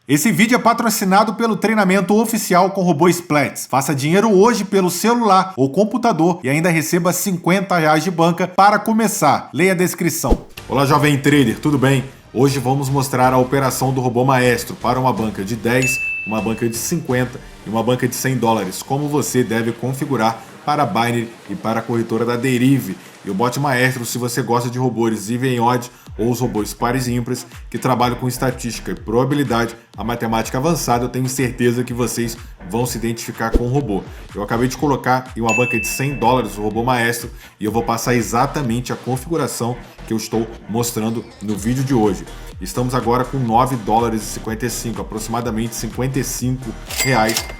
Esse vídeo é patrocinado pelo treinamento oficial com robô Splats. Faça dinheiro hoje pelo celular ou computador e ainda receba R$50 de banca para começar. Leia a descrição. Olá, jovem trader, tudo bem? Hoje vamos mostrar a operação do robô maestro para uma banca de 10, uma banca de 50 e uma banca de $100. Como você deve configurar para a Binary e para a corretora da Derive. E o bot maestro, se você gosta de robôs even odd ou os robôs pares e ímpares que trabalham com estatística e probabilidade, a matemática avançada, eu tenho certeza que vocês vão se identificar com o robô. Eu acabei de colocar em uma banca de $100 o robô maestro e eu vou passar exatamente a configuração que eu estou mostrando no vídeo de hoje. Estamos agora com $9,55, aproximadamente R$55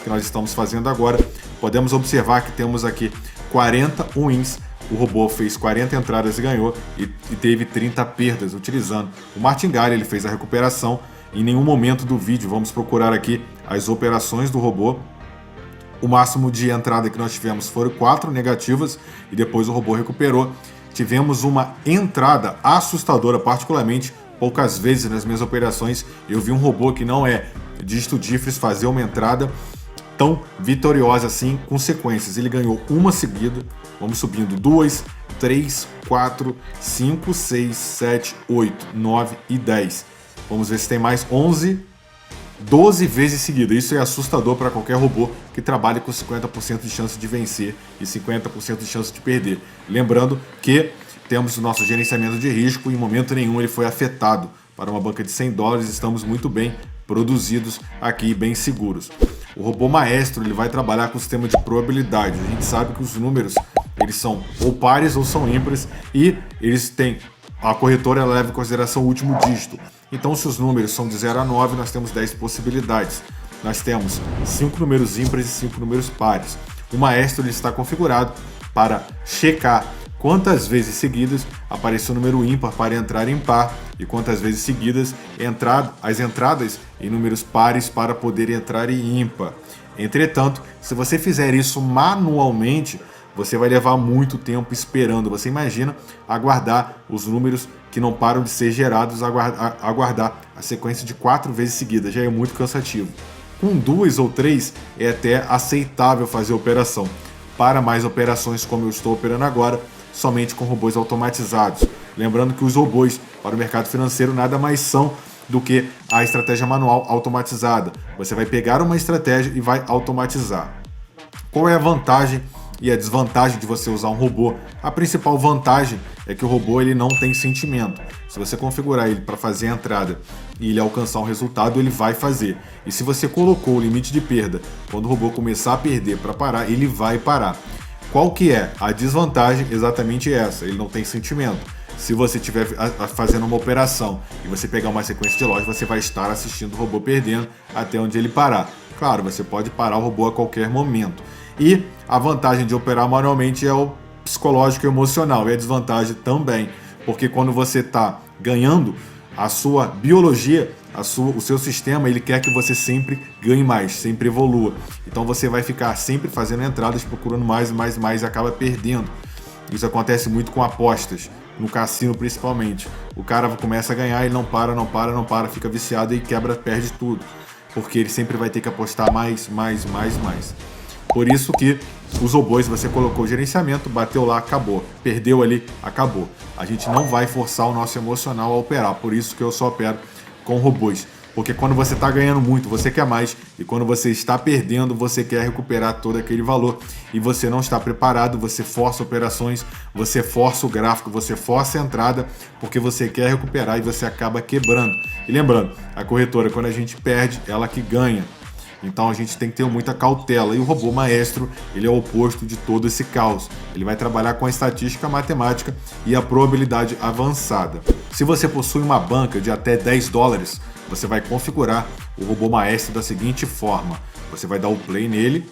que nós estamos fazendo agora. Podemos observar que temos aqui 40 wins. O robô fez 40 entradas e ganhou e teve 30 perdas utilizando o martingale. Ele fez a recuperação. Em nenhum momento do vídeo vamos procurar aqui as operações do robô. O máximo de entrada que nós tivemos foram 4 negativas e depois o robô recuperou. Tivemos uma entrada assustadora, particularmente poucas vezes nas minhas operações eu vi um robô que não é de estudifres fazer uma entrada tão vitoriosa assim com sequências. Ele ganhou uma seguida, vamos subindo 2, 3, 4, 5, 6, 7, 8, 9 e 10. Vamos ver se tem mais 11, 12 vezes seguida. Isso é assustador para qualquer robô que trabalhe com 50% de chance de vencer e 50% de chance de perder. Lembrando que temos o nosso gerenciamento de risco e em momento nenhum ele foi afetado. Para uma banca de $100, estamos muito bem produzidos aqui, bem seguros. O robô maestro ele vai trabalhar com o sistema de probabilidade. A gente sabe que os números eles são ou pares ou são ímpares e eles têm a corretora ela leva em consideração o último dígito. Então, se os números são de 0 a 9, nós temos 10 possibilidades. Nós temos 5 números ímpares e 5 números pares. O maestro ele está configurado para checar quantas vezes seguidas apareceu o número ímpar para entrar em par e quantas vezes seguidas as entradas em números pares para poder entrar em ímpar. Entretanto, se você fizer isso manualmente, você vai levar muito tempo esperando. Você imagina aguardar os números que não param de ser gerados, aguardar a sequência de 4 vezes seguidas. Já é muito cansativo. Com 2 ou 3 é até aceitável fazer a operação. Para mais operações como eu estou operando agora, somente com robôs automatizados. Lembrando que os robôs para o mercado financeiro nada mais são do que a estratégia manual automatizada. Você vai pegar uma estratégia e vai automatizar. Qual é a vantagem e a desvantagem de você usar um robô? A principal vantagem é que o robô ele não tem sentimento. Se você configurar ele para fazer a entrada e ele alcançar um resultado, ele vai fazer. E se você colocou o limite de perda, quando o robô começar a perder para parar, ele vai parar. Qual que é a desvantagem? Exatamente essa, ele não tem sentimento. Se você estiver fazendo uma operação e você pegar uma sequência de loja, você vai estar assistindo o robô perdendo até onde ele parar. Claro, você pode parar o robô a qualquer momento. E a vantagem de operar manualmente é o psicológico e emocional, e a desvantagem também, porque quando você está ganhando, a sua biologia, o seu sistema, ele quer que você sempre ganhe mais, sempre evolua. Então você vai ficar sempre fazendo entradas, procurando mais e acaba perdendo. Isso acontece muito com apostas, no cassino principalmente. O cara começa a ganhar, ele não para, fica viciado e perde tudo. Porque ele sempre vai ter que apostar mais. Por isso que os robôs, você colocou o gerenciamento, bateu lá, acabou. Perdeu ali, acabou. A gente não vai forçar o nosso emocional a operar. Por isso que eu só opero com robôs. Porque quando você está ganhando muito, você quer mais. E quando você está perdendo, você quer recuperar todo aquele valor. E você não está preparado, você força operações, você força o gráfico, você força a entrada, porque você quer recuperar e você acaba quebrando. E lembrando, a corretora, quando a gente perde, ela que ganha. Então a gente tem que ter muita cautela. E o robô maestro, ele é o oposto de todo esse caos. Ele vai trabalhar com a estatística, a matemática e a probabilidade avançada. Se você possui uma banca de até $10, você vai configurar o robô maestro da seguinte forma. Você vai dar o play nele.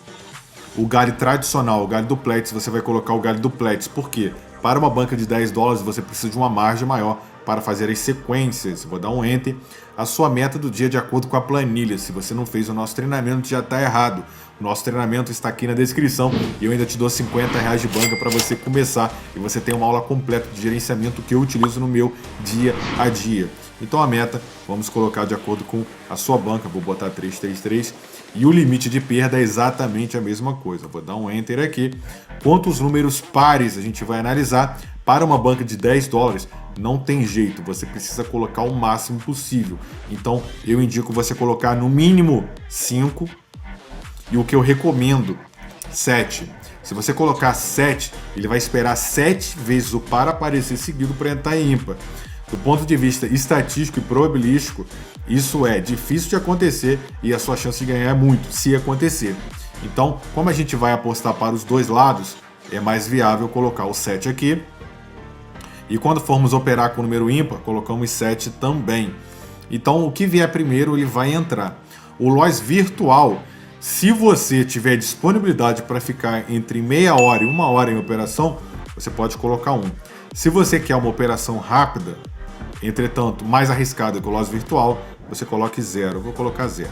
O galho tradicional, o galho duplex, você vai colocar o galho duplex. Por quê? Para uma banca de $10, você precisa de uma margem maior para fazer as sequências. Vou dar um Enter. A sua meta do dia de acordo com a planilha. Se você não fez o nosso treinamento, já está errado. O nosso treinamento está aqui na descrição e eu ainda te dou R$50 de banca para você começar. E você tem uma aula completa de gerenciamento que eu utilizo no meu dia a dia. Então a meta, vamos colocar de acordo com a sua banca, vou botar 333, e o limite de perda é exatamente a mesma coisa. Vou dar um Enter aqui. Quantos números pares a gente vai analisar? Para uma banca de 10 dólares, não tem jeito, você precisa colocar o máximo possível. Então eu indico você colocar no mínimo 5, e o que eu recomendo, 7. Se você colocar 7, ele vai esperar 7 vezes o par aparecer seguido para entrar em ímpar. Do ponto de vista estatístico e probabilístico, isso é difícil de acontecer e a sua chance de ganhar é muito, se acontecer. Então, como a gente vai apostar para os dois lados, é mais viável colocar o 7 aqui. E quando formos operar com o número ímpar, colocamos 7 também. Então, o que vier primeiro, ele vai entrar. O loss virtual, se você tiver disponibilidade para ficar entre meia hora e 1 hora em operação, você pode colocar 1. Se você quer uma operação rápida, entretanto, mais arriscada que o loss virtual, você coloque 0. Eu vou colocar 0.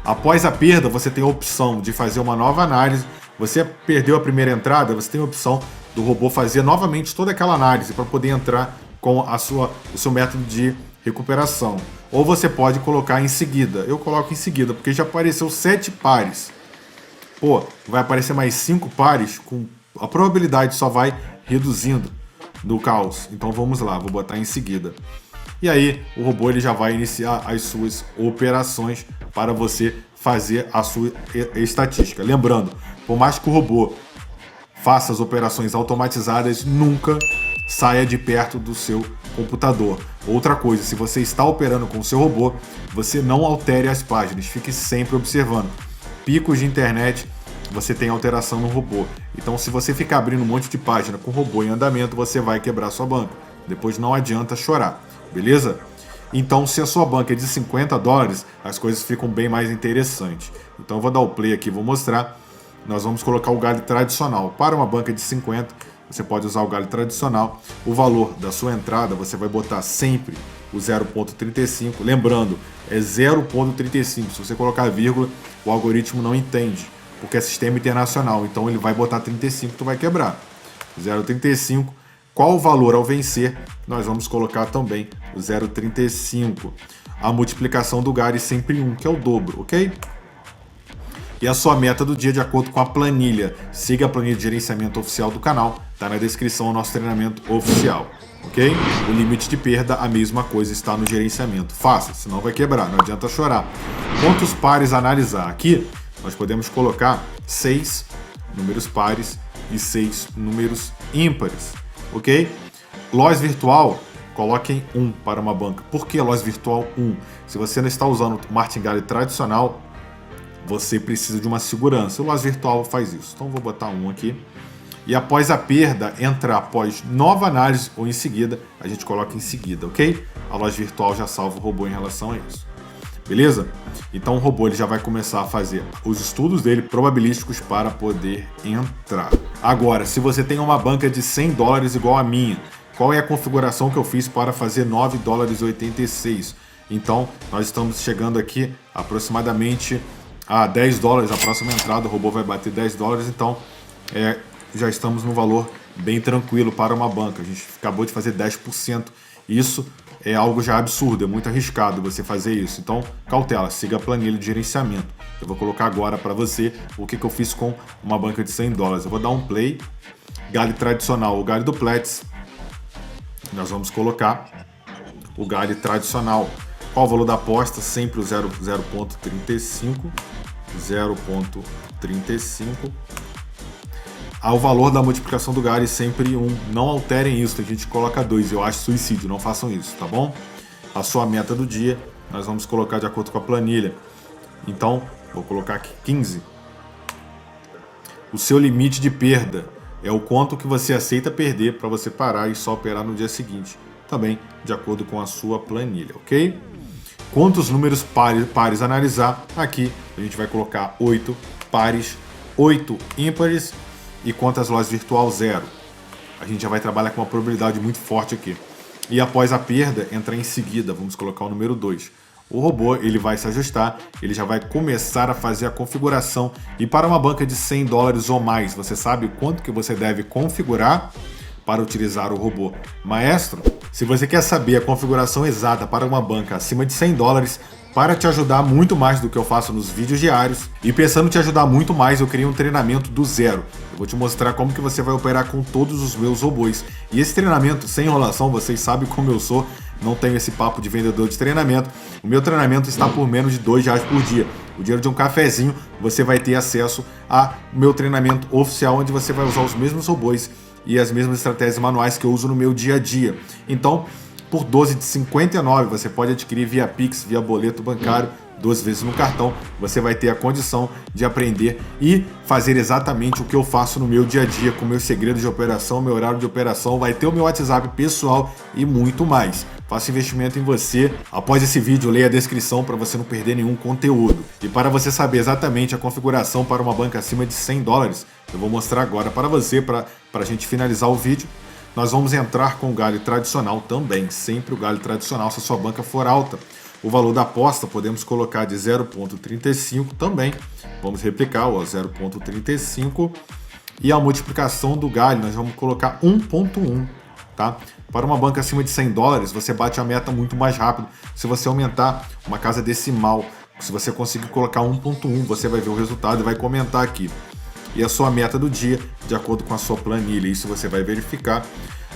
Após a perda, você tem a opção de fazer uma nova análise. Você perdeu a primeira entrada, você tem a opção do robô fazer novamente toda aquela análise para poder entrar com o seu método de recuperação. Ou você pode colocar em seguida. Eu coloco em seguida, porque já apareceu 7 pares. Pô, vai aparecer mais 5 pares, a probabilidade só vai reduzindo do caos. Então vamos lá, vou botar em seguida. E aí o robô ele já vai iniciar as suas operações para você fazer a sua estatística. Lembrando, por mais que o robô faça as operações automatizadas, nunca saia de perto do seu computador. Outra coisa, se você está operando com o seu robô, você não altere as páginas, fique sempre observando. Picos de internet, você tem alteração no robô. Então, se você ficar abrindo um monte de página com o robô em andamento, você vai quebrar sua banca. Depois não adianta chorar, beleza? Então, se a sua banca é de 50 dólares, as coisas ficam bem mais interessantes. Então, eu vou dar o play aqui, vou mostrar. Nós vamos colocar o galho tradicional. Para uma banca de 50, você pode usar o galho tradicional. O valor da sua entrada, você vai botar sempre o 0,35. Lembrando, é 0,35. Se você colocar vírgula, o algoritmo não entende, porque é sistema internacional. Então ele vai botar 35, tu vai quebrar. 0,35. Qual o valor ao vencer? Nós vamos colocar também o 0,35. A multiplicação do GARI sempre 1, que é o dobro, ok? E a sua meta do dia de acordo com a planilha. Siga a planilha de gerenciamento oficial do canal, tá na descrição o nosso treinamento oficial, ok? O limite de perda, a mesma coisa, está no gerenciamento. Faça, senão vai quebrar, não adianta chorar. Quantos pares analisar? Aqui nós podemos colocar 6 números pares e 6 números ímpares, ok? Loss virtual, coloquem 1 para uma banca. Por que loss virtual 1? Se você não está usando o martingale tradicional, você precisa de uma segurança. O loss virtual faz isso. Então vou botar 1 aqui. E após a perda, entra após nova análise ou em seguida, a gente coloca em seguida, ok? A loss virtual já salva o robô em relação a isso. Beleza? Então o robô ele já vai começar a fazer os estudos dele probabilísticos para poder entrar. Agora, se você tem uma banca de 100 dólares igual a minha, qual é a configuração que eu fiz para fazer 9 dólares e 86? Então, nós estamos chegando aqui aproximadamente a 10 dólares, a próxima entrada, o robô vai bater 10 dólares, então já estamos num valor bem tranquilo para uma banca. A gente acabou de fazer 10%. Isso é algo já absurdo, é muito arriscado você fazer isso. Então, cautela, siga a planilha de gerenciamento. Eu vou colocar agora para você o que eu fiz com uma banca de 100 dólares. Eu vou dar um play. Galho tradicional, o galho do Platts. Nós vamos colocar o galho tradicional. Qual o valor da aposta? Sempre o 0,35. 0,35. O valor da multiplicação do GARI sempre 1. Não alterem isso, tem gente que coloca 2. Eu acho suicídio, não façam isso, tá bom? A sua meta do dia, nós vamos colocar de acordo com a planilha. Então, vou colocar aqui 15. O seu limite de perda é o quanto que você aceita perder para você parar e só operar no dia seguinte. Também de acordo com a sua planilha, ok? Quantos números pares analisar? Aqui a gente vai colocar 8 pares, 8 ímpares e quantas loss virtual 0. A gente já vai trabalhar com uma probabilidade muito forte aqui. E após a perda, entra em seguida, vamos colocar o número 2. O robô ele vai se ajustar, ele já vai começar a fazer a configuração. E para uma banca de 100 dólares ou mais, você sabe quanto que você deve configurar para utilizar o robô? Maestro, Se você quer saber a configuração exata para uma banca acima de $100, para te ajudar muito mais do que eu faço nos vídeos diários e pensando em te ajudar muito mais, eu criei um treinamento do zero. Eu vou te mostrar como que você vai operar com todos os meus robôs. E esse treinamento, sem enrolação, vocês sabem como eu sou, não tenho esse papo de vendedor de treinamento. O meu treinamento está por menos de R$2 por dia. O dinheiro de um cafezinho, você vai ter acesso ao meu treinamento oficial, onde você vai usar os mesmos robôs e as mesmas estratégias manuais que eu uso no meu dia a dia. Então, por 12 de 59, você pode adquirir via Pix, via boleto bancário, 12 vezes no cartão. Você vai ter a condição de aprender e fazer exatamente o que eu faço no meu dia a dia, com meus segredos de operação, meu horário de operação, vai ter o meu WhatsApp pessoal e muito mais. Faça investimento em você. Após esse vídeo, leia a descrição para você não perder nenhum conteúdo. E para você saber exatamente a configuração para uma banca acima de $100, eu vou mostrar agora para você, para a gente finalizar o vídeo. Nós vamos entrar com o galho tradicional também, sempre o galho tradicional se a sua banca for alta. O valor da aposta podemos colocar de 0,35 também. Vamos replicar o 0,35 e a multiplicação do galho nós vamos colocar 1,1, tá? Para uma banca acima de $100, você bate a meta muito mais rápido. Se você aumentar uma casa decimal, se você conseguir colocar 1,1, você vai ver o resultado e vai comentar aqui. E a sua meta do dia, de acordo com a sua planilha. Isso você vai verificar.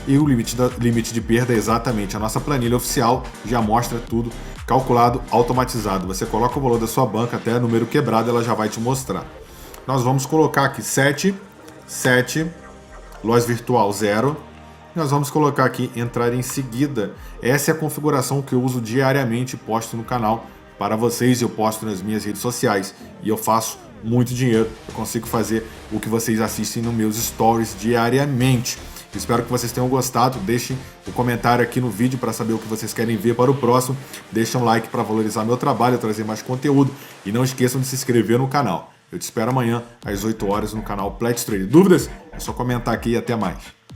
E o limite de perda é exatamente a nossa planilha oficial, já mostra tudo calculado, automatizado. Você coloca o valor da sua banca até número quebrado, ela já vai te mostrar. Nós vamos colocar aqui 7, loja virtual 0. Nós vamos colocar aqui entrar em seguida. Essa é a configuração que eu uso diariamente e posto no canal para vocês. Eu posto nas minhas redes sociais e eu faço muito dinheiro. Eu consigo fazer o que vocês assistem nos meus stories diariamente. Espero que vocês tenham gostado. Deixem o comentário aqui no vídeo para saber o que vocês querem ver para o próximo. Deixem um like para valorizar meu trabalho, trazer mais conteúdo. E não esqueçam de se inscrever no canal. Eu te espero amanhã às 8 horas no canal Pledge Trader. Dúvidas? É só comentar aqui e até mais.